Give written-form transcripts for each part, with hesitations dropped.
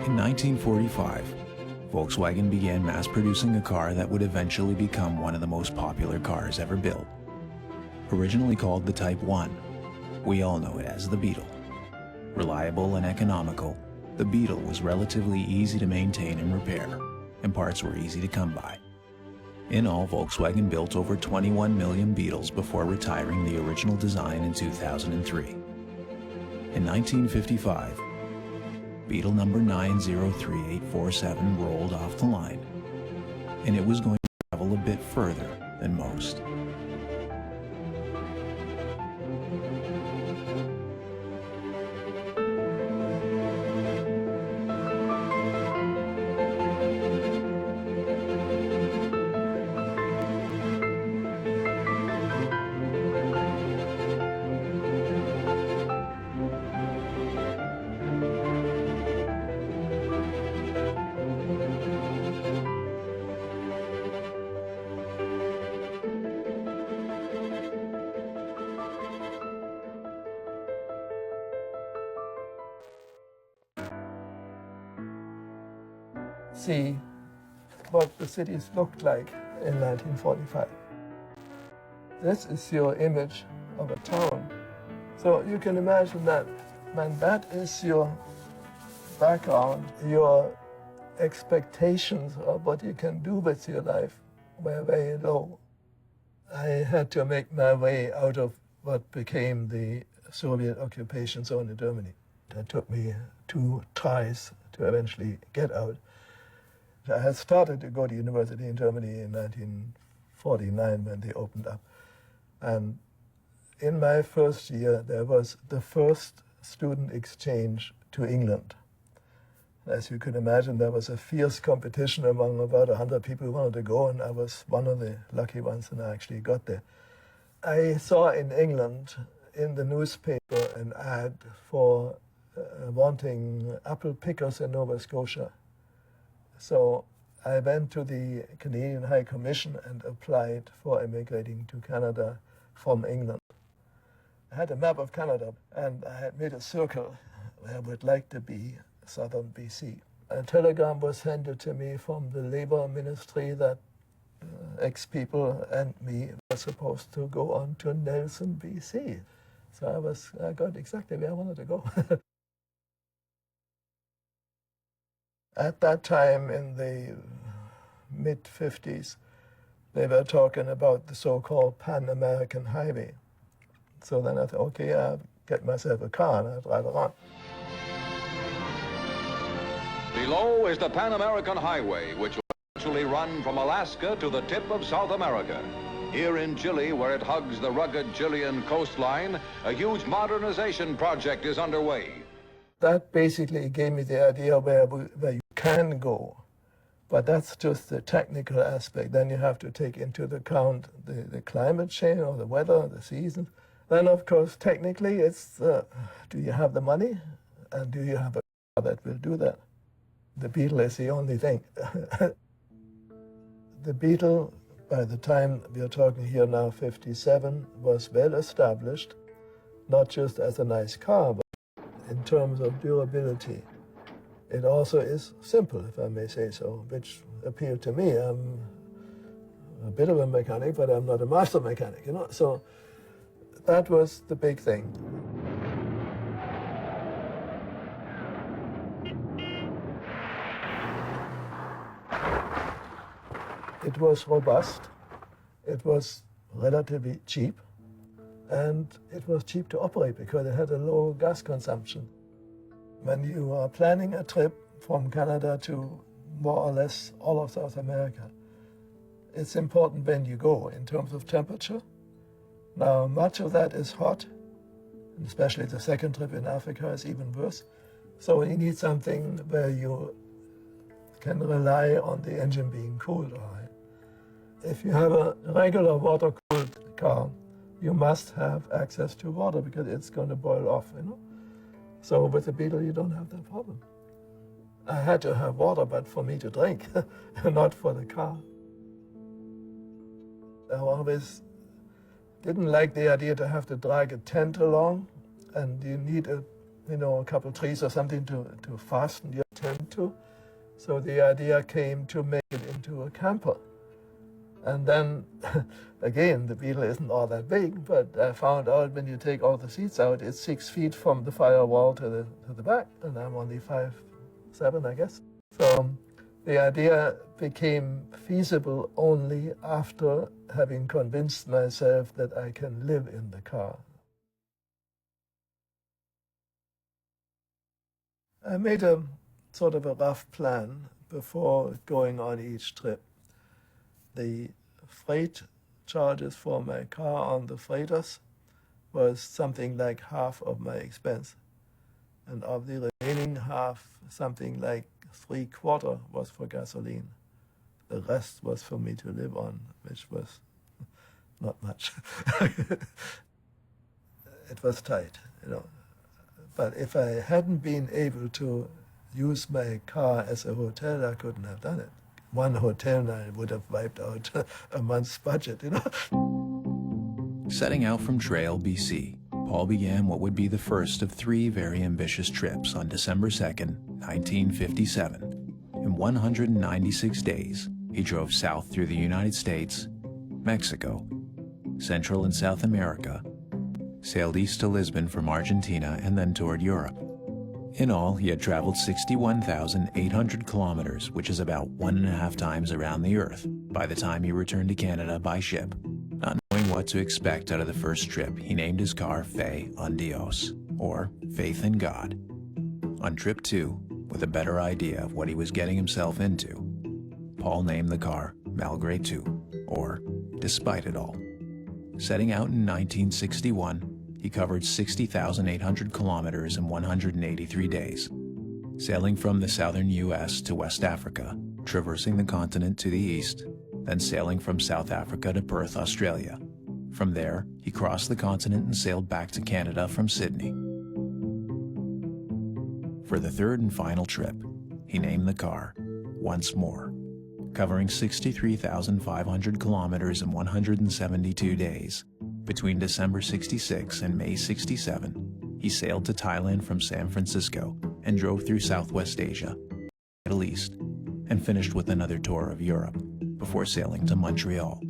In 1945, Volkswagen began mass-producing a car that would eventually become one of the most popular cars ever built. Originally called the Type 1, we all know it as the Beetle. Reliable and economical, the Beetle was relatively easy to maintain and repair, and parts were easy to come by. In all, Volkswagen built over 21 million Beetles before retiring the original design in 2003. In 1955, Beetle number 903847 rolled off the line, and it was going to travel a bit further than most. See what the cities looked like in 1945. This is your image of a town. So you can imagine that when that is your background, your expectations of what you can do with your life were very low. I had to make my way out of what became the Soviet occupation zone in Germany. It took me 2 tries to eventually get out. I had started to go to university in Germany in 1949 when they opened up. And in my first year, there was the first student exchange to England. As you can imagine, there was a fierce competition among about 100 people who wanted to go, and I was one of the lucky ones, and I actually got there. I saw in England, in the newspaper, an ad for wanting apple pickers in Nova Scotia. So I went to the Canadian High Commission and applied for immigrating to Canada from England. I had a map of Canada, and I had made a circle where I would like to be southern BC. A telegram was handed to me from the Labour Ministry that ex-people and me were supposed to go on to Nelson, BC. So I got exactly where I wanted to go. At that time, in the mid-50s, they were talking about the so-called Pan-American Highway. So then I thought, okay, I'll get myself a car and I'll drive around. Below is the Pan-American Highway, which will eventually run from Alaska to the tip of South America. Here in Chile, where it hugs the rugged Chilean coastline, a huge modernization project is underway. That basically gave me the idea where you can go, but that's just the technical aspect. Then you have to take into account the climate change or the weather, the seasons. Then, of course, technically, it's do you have the money, and do you have a car that will do that? The Beetle is the only thing. The Beetle, by the time we are talking here now, 57, was well established, not just as a nice car, but in terms of durability. It also is simple, if I may say so, which appealed to me. I'm a bit of a mechanic, but I'm not a master mechanic, you know. So that was the big thing. It was robust, it was relatively cheap, and it was cheap to operate because it had a low gas consumption. When you are planning a trip from Canada to more or less all of South America, it's important when you go in terms of temperature. Now, much of that is hot, and especially the second trip in Africa is even worse. So you need something where you can rely on the engine being cooled all right. If you have a regular water-cooled car, you must have access to water because it's going to boil off, you know. So with the Beetle, you don't have that problem. I had to have water, but for me to drink, not for the car. I always didn't like the idea to have to drag a tent along, and you need a couple trees or something to fasten your tent to. So the idea came to make it into a camper. And then, again, the Beetle isn't all that big, but I found out when you take all the seats out, it's 6 feet from the firewall to the back, and I'm only 5'7", I guess. So the idea became feasible only after having convinced myself that I can live in the car. I made a sort of a rough plan before going on each trip. The freight charges for my car on the freighters was something like half of my expense. And of the remaining half, something like 3/4 was for gasoline. The rest was for me to live on, which was not much. It was tight, But if I hadn't been able to use my car as a hotel, I couldn't have done it. One hotel night would have wiped out a month's budget, Setting out from Trail, BC, Paul began what would be the first of 3 very ambitious trips on December 2nd, 1957. In 196 days, he drove south through the United States, Mexico, Central and South America, sailed east to Lisbon from Argentina, and then toward Europe. In all, he had traveled 61,800 kilometers, which is about 1.5 times around the Earth, by the time he returned to Canada by ship. Not knowing what to expect out of the first trip, he named his car Fe en Dios, or Faith in God. On trip 2, with a better idea of what he was getting himself into, Paul named the car Malgré Tout, or Despite It All. Setting out in 1961, he covered 60,800 kilometers in 183 days, sailing from the southern U.S. to West Africa, traversing the continent to the east, then sailing from South Africa to Perth, Australia. From there, he crossed the continent and sailed back to Canada from Sydney. For the third and final trip, he named the car Once More. Covering 63,500 kilometers in 172 days, between December 66 and May 67, he sailed to Thailand from San Francisco and drove through Southwest Asia, Middle East, and finished with another tour of Europe before sailing to Montreal.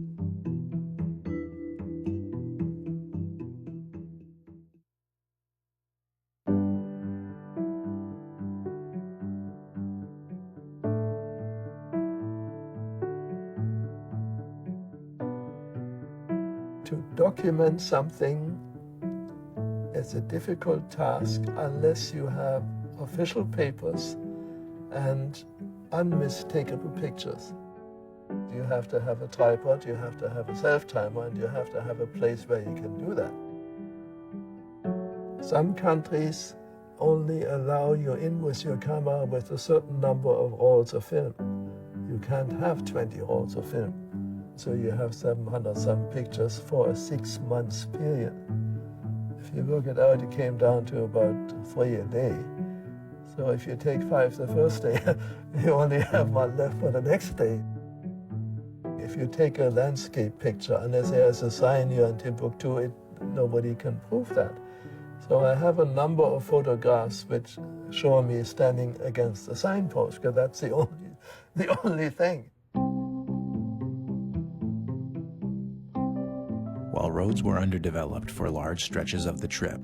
To document something is a difficult task unless you have official papers and unmistakable pictures. You have to have a tripod, you have to have a self-timer, and you have to have a place where you can do that. Some countries only allow you in with your camera with a certain number of rolls of film. You can't have 20 rolls of film. So you have 700 some pictures for a 6 months period. If you work it out, it came down to about 3 a day. So if you take 5 the first day, you only have 1 left for the next day. If you take a landscape picture, unless there's a sign here in Timbuktu, nobody can prove that. So I have a number of photographs which show me standing against a signpost, because that's the only thing. While roads were underdeveloped for large stretches of the trip,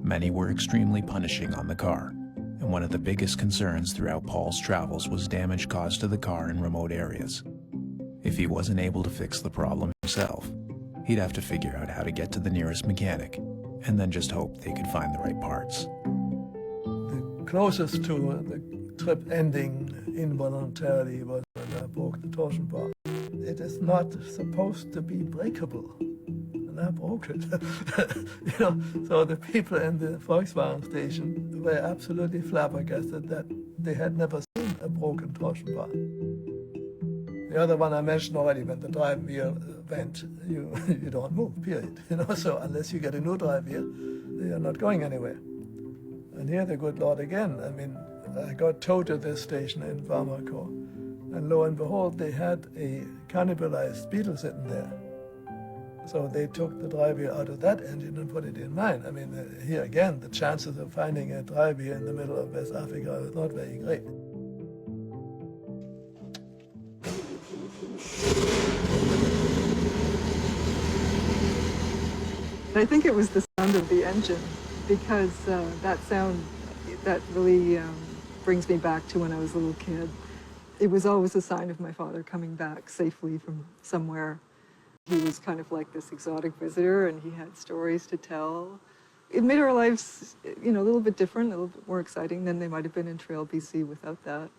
many were extremely punishing on the car, and one of the biggest concerns throughout Paul's travels was damage caused to the car in remote areas. If he wasn't able to fix the problem himself, he'd have to figure out how to get to the nearest mechanic, and then just hope they could find the right parts. The closest to the trip ending involuntarily was when I broke the torsion bar. It is not supposed to be breakable. And I broke it. So the people in the Volkswagen station were absolutely flabbergasted that they had never seen a broken torsion bar. The other one I mentioned already, when the drive wheel went, you don't move, period. So unless you get a new drive wheel, you're not going anywhere. And here the good Lord again, I got towed to this station in Bamako, and lo and behold, they had a cannibalized Beetle sitting there. So they took the dry wheel out of that engine and put it in mine. I mean, here again, the chances of finding a dry wheel in the middle of West Africa is not very great. I think it was the sound of the engine, because that sound, that really brings me back to when I was a little kid. It was always a sign of my father coming back safely from somewhere. He was kind of like this exotic visitor, and he had stories to tell. It made our lives, you know, a little bit different, a little bit more exciting than they might have been in Trail, BC without that.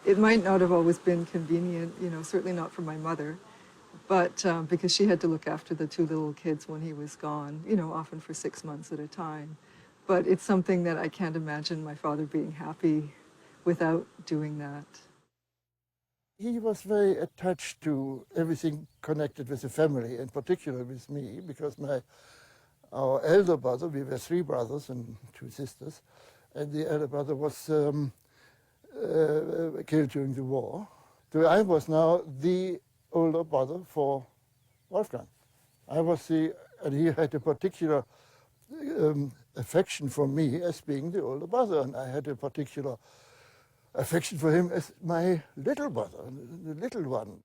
It might not have always been convenient, you know, certainly not for my mother, but because she had to look after the two little kids when he was gone, you know, often for 6 months at a time. But it's something that I can't imagine my father being happy without doing that. He was very attached to everything connected with the family, in particular with me, because our elder brother, we were 3 brothers and 2 sisters, and the elder brother was killed during the war. So I was now the older brother for Wolfgang. And he had a particular affection for me as being the older brother, and I had a particular affection for him as my little brother, the little one.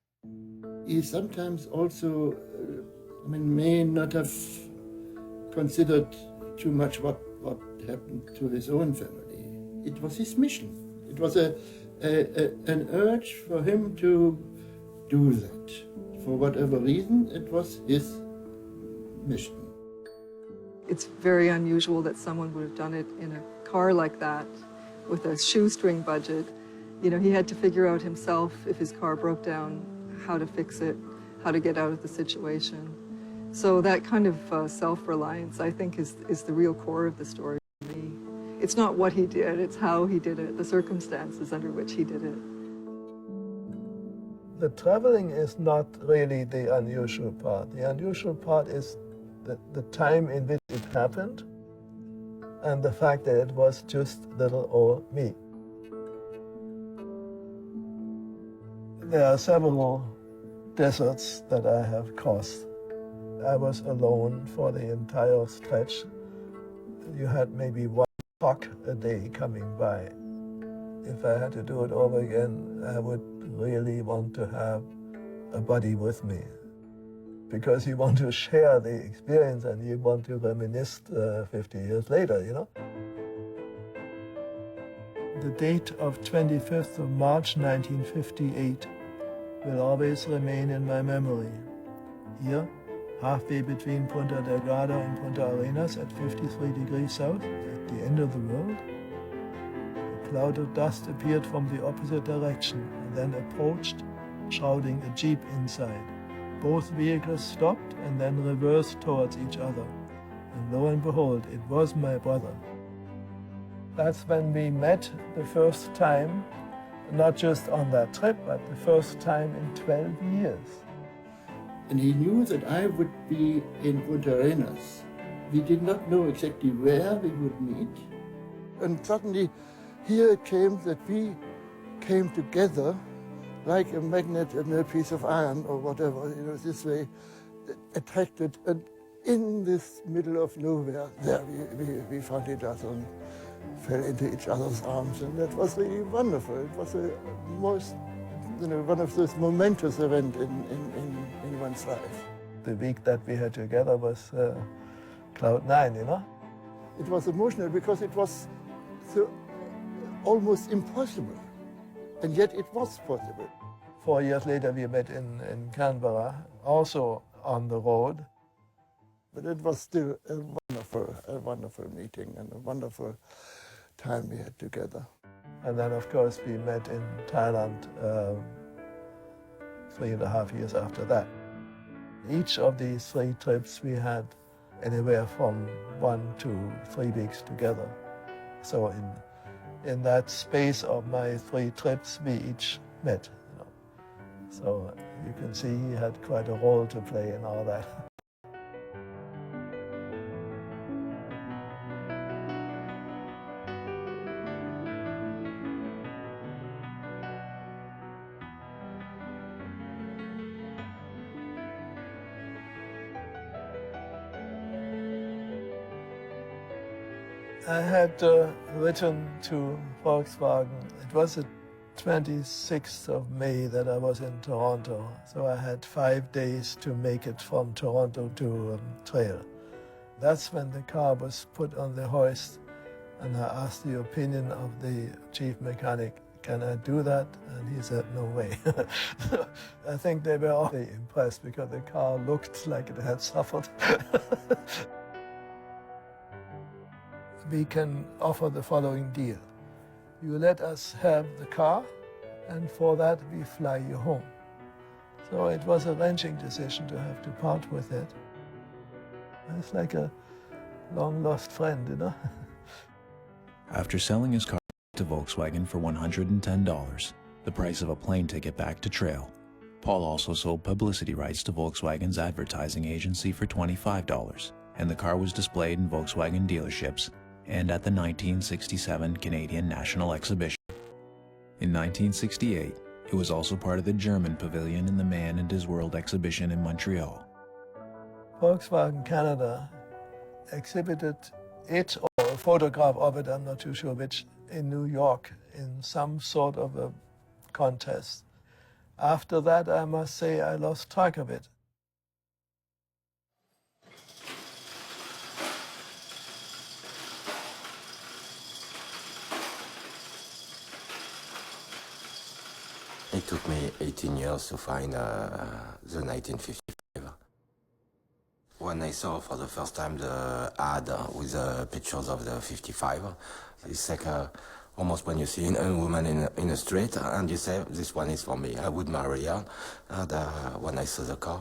He sometimes also, may not have considered too much what happened to his own family. It was his mission. It was an urge for him to do that. For whatever reason, it was his mission. It's very unusual that someone would have done it in a car like that, with a shoestring budget. You know, he had to figure out himself, if his car broke down, how to fix it, how to get out of the situation. So that kind of self-reliance, I think, is the real core of the story for me. It's not what he did, it's how he did it, the circumstances under which he did it. The traveling is not really the unusual part. The unusual part is the time in which it happened, and the fact that it was just little old me. There are several deserts that I have crossed. I was alone for the entire stretch. You had maybe 1 truck a day coming by. If I had to do it over again, I would really want to have a buddy with me, because you want to share the experience and you want to reminisce 50 years later, you know? The date of 25th of March 1958 will always remain in my memory. Here, halfway between Punta Delgada and Punta Arenas at 53 degrees south, at the end of the world, a cloud of dust appeared from the opposite direction and then approached, shrouding a jeep inside. Both vehicles stopped and then reversed towards each other. And lo and behold, it was my brother. That's when we met the first time, not just on that trip, but the first time in 12 years. And he knew that I would be in Punta Arenas. We did not know exactly where we would meet. And suddenly, here it came that we came together like a magnet and a piece of iron or whatever, you know, this way, attracted. And in this middle of nowhere, there we found each other and fell into each other's arms. And that was really wonderful. It was a most, one of those momentous events in one's life. The week that we had together was cloud 9, you know? It was emotional because it was so almost impossible. And yet it was possible. 4 years later, we met in Canberra, also on the road. But it was still a wonderful meeting and a wonderful time we had together. And then, of course, we met in Thailand 3.5 years after that. Each of these 3 trips, we had anywhere from 1 to 3 weeks together. So in that space of my 3 trips, we each met. You know. So you can see he had quite a role to play in all that. I had written to Volkswagen. It was the 26th of May that I was in Toronto, so I had 5 days to make it from Toronto to Trail. That's when the car was put on the hoist, and I asked the opinion of the chief mechanic, can I do that? And he said, no way. I think they were all impressed because the car looked like it had suffered. We can offer the following deal. You let us have the car, and for that we fly you home. So it was a wrenching decision to have to part with it. It's like a long-lost friend, you know? After selling his car to Volkswagen for $110, the price of a plane ticket back to Trail, Paul also sold publicity rights to Volkswagen's advertising agency for $25, and the car was displayed in Volkswagen dealerships and at the 1967 Canadian National Exhibition. In 1968, it was also part of the German pavilion in the Man and His World exhibition in Montreal. Volkswagen Canada exhibited it, or a photograph of it, I'm not too sure which, in New York in some sort of a contest. After that, I must say I lost track of it. It took me 18 years to find the 1955. When I saw for the first time the ad with the pictures of the 55, it's like almost when you see a woman in the street and you say, this one is for me, I would marry her. And when I saw the car,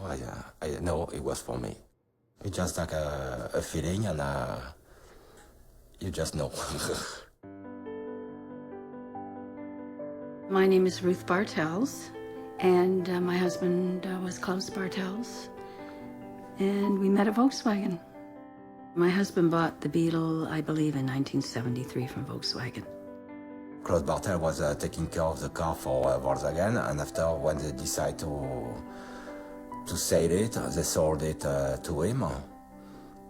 I know it was for me. It's just like a feeling, and you just know. My name is Ruth Bartels, and my husband was Klaus Bartels, and we met at Volkswagen. My husband bought the Beetle, I believe, in 1973 from Volkswagen. Klaus Bartels was taking care of the car for Volkswagen, and after, when they decided to sell it, they sold it to him,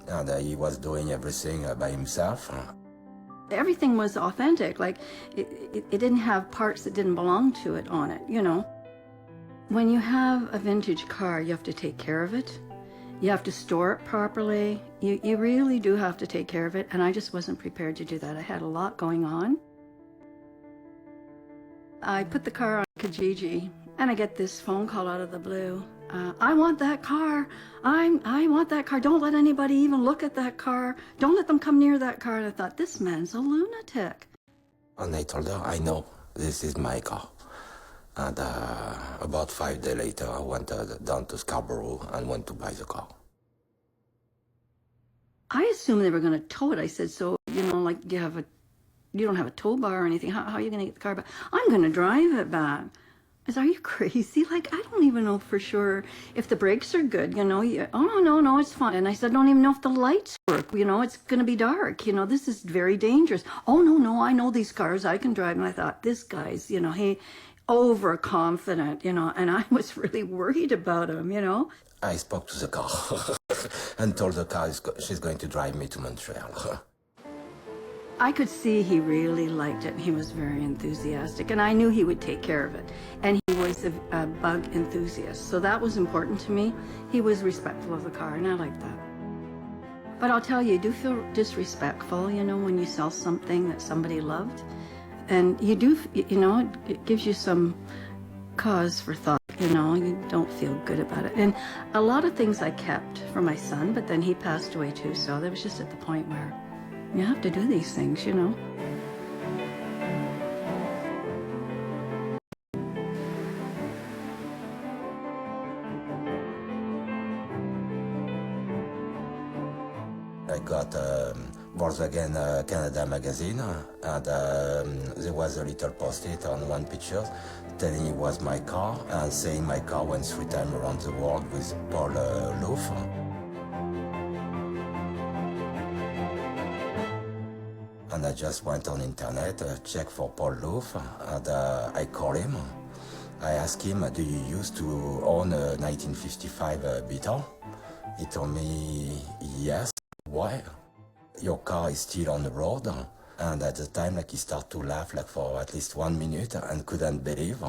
and he was doing everything by himself. Everything was authentic, like it didn't have parts that didn't belong to it on it, you know. When you have a vintage car, you have to take care of it. You have to store it properly. You really do have to take care of it, and I just wasn't prepared to do that. I had a lot going on. I put the car on Kijiji, and I get this phone call out of the blue. I want that car. I want that car. Don't let anybody even look at that car. Don't let them come near that car. And I thought, this man's a lunatic. And I told her, I know, this is my car. And about 5 days later, I went down to Scarborough and went to buy the car. I assumed they were going to tow it. I said, so, you know, like, you don't have a tow bar or anything. How are you going to get the car back? I'm going to drive it back. I said, are you crazy? Like, I don't even know for sure if the brakes are good, you know. Oh, no, it's fine. And I said, I don't even know if the lights work. You know, it's going to be dark. You know, this is very dangerous. Oh, no, I know these cars. I can drive. And I thought, this guy's, you know, he overconfident, you know, and I was really worried about him, you know. I spoke to the car and told the car she's going to drive me to Montreal. I could see he really liked it. He was very enthusiastic, and I knew he would take care of it. And he was a bug enthusiast, so that was important to me. He was respectful of the car, and I liked that. But I'll tell you, you do feel disrespectful, you know, when you sell something that somebody loved. And you do, you know, it gives you some cause for thought, you know, you don't feel good about it. And a lot of things I kept for my son, but then he passed away too, so that was just at the point where you have to do these things, you know. I got Volkswagen Canada magazine, and there was a little post-it on one picture telling it was my car and saying my car went 3 times around the world with Paul Louf. And I just went on internet, checked for Paul Louf, and I called him. I asked him, do you used to own a 1955 Beetle? He told me, yes. Why? your car is still on the road. And at the time, like, he started to laugh like for at least 1 minute and couldn't believe.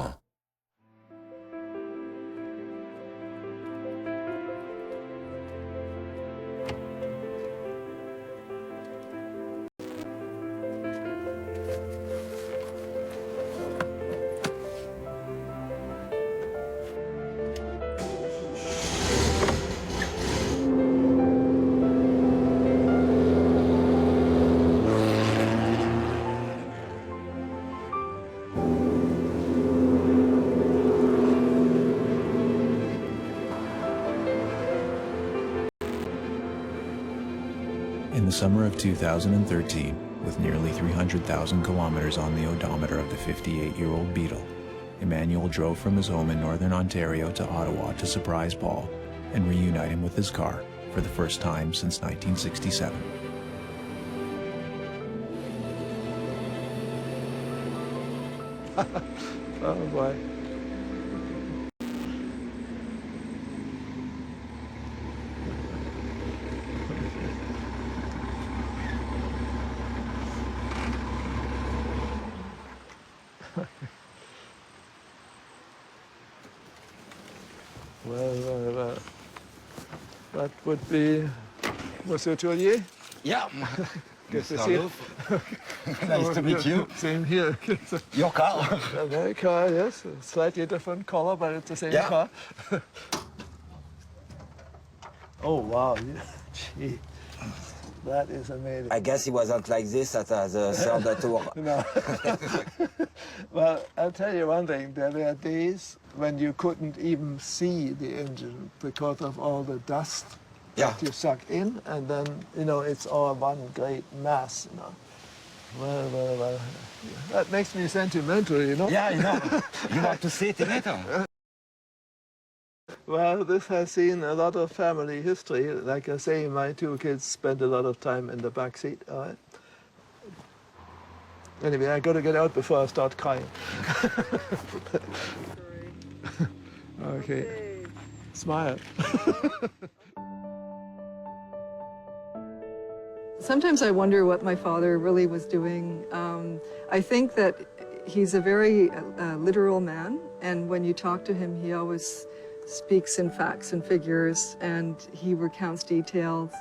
In the summer of 2013, with nearly 300,000 kilometers on the odometer of the 58-year-old Beetle, Emmanuel drove from his home in northern Ontario to Ottawa to surprise Paul and reunite him with his car for the first time since 1967. Oh boy. Well. That would be Monsieur Tournier. Yeah. Good to see you. Nice to meet you. Same here. Your car. My car, yes. A slightly different color, but it's the same car. Oh, wow. Gee. That is amazing. I guess he wasn't like this at the third tour. No. Well, I'll tell you one thing. There were days when you couldn't even see the engine because of all the dust that you suck in, and then, you know, it's all one great mass, you know. Well. That makes me sentimental, you know? Yeah, you know. You want to see it later? Well, this has seen a lot of family history. Like I say, my two kids spend a lot of time in the back seat. All right. Anyway, I got to get out before I start crying. Okay. Smile. Sometimes I wonder what my father really was doing. I think that he's a very literal man, and when you talk to him, he always speaks in facts and figures, and he recounts details.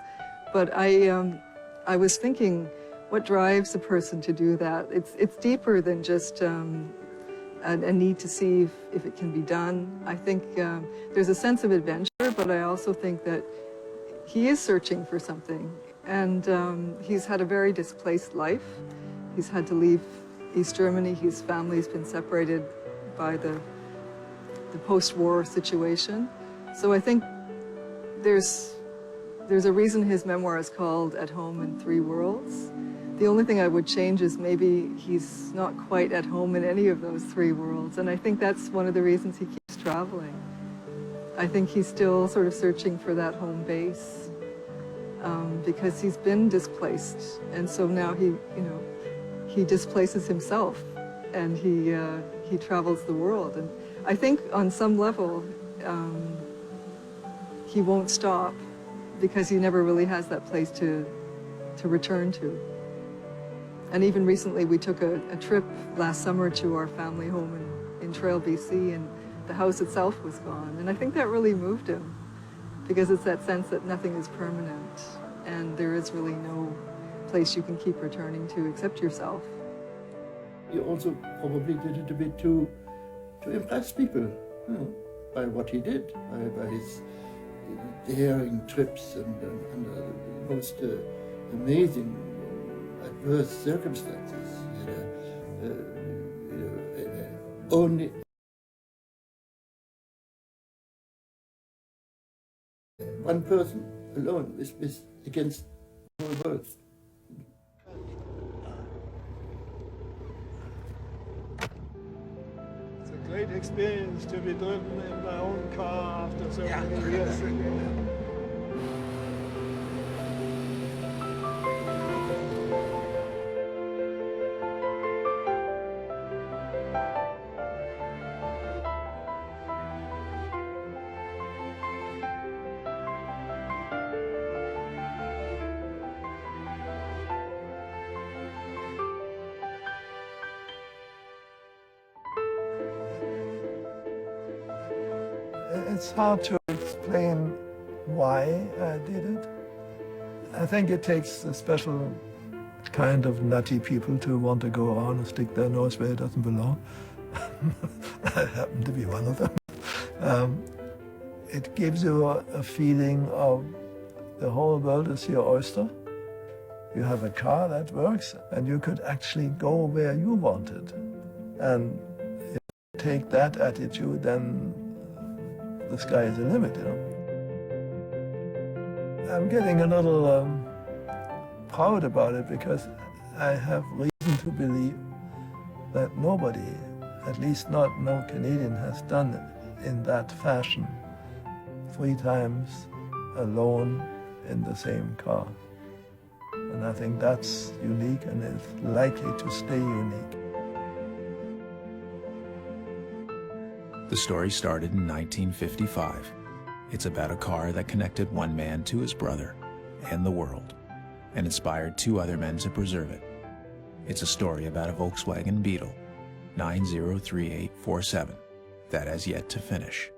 But I was thinking, what drives a person to do that? It's deeper than just a need to see if it can be done. I think there's a sense of adventure, but I also think that he is searching for something. And he's had a very displaced life. He's had to leave East Germany. His family's been separated by the post-war situation. So I think there's a reason his memoir is called At Home in Three Worlds. The only thing I would change is maybe he's not quite at home in any of those three worlds. And I think that's one of the reasons he keeps traveling. I think he's still sort of searching for that home base. Because he's been displaced, and so now he displaces himself, and he travels the world. And I think on some level, he won't stop because he never really has that place to return to. And even recently, we took a trip last summer to our family home in Trail, BC, and the house itself was gone. And I think that really moved him, because it's that sense that nothing is permanent, and there is really no place you can keep returning to except yourself. He also probably did it a bit to impress people, you know, by what he did, by his daring trips and the most amazing adverse circumstances. Only one person alone is against the whole world. It's a great experience to be driven in my own car after so many years again. It's hard to explain why I did it. I think it takes a special kind of nutty people to want to go on and stick their nose where it doesn't belong. I happen to be one of them. It gives you a feeling of the whole world is your oyster. You have a car that works, and you could actually go where you wanted. And if you take that attitude, then the sky is the limit, you know. I'm getting a little proud about it because I have reason to believe that nobody, at least no Canadian, has done it in that fashion, 3 times alone in the same car. And I think that's unique, and it's likely to stay unique. The story started in 1955. It's about a car that connected one man to his brother and the world, and inspired 2 other men to preserve it. It's a story about a Volkswagen Beetle, 903847, that has yet to finish.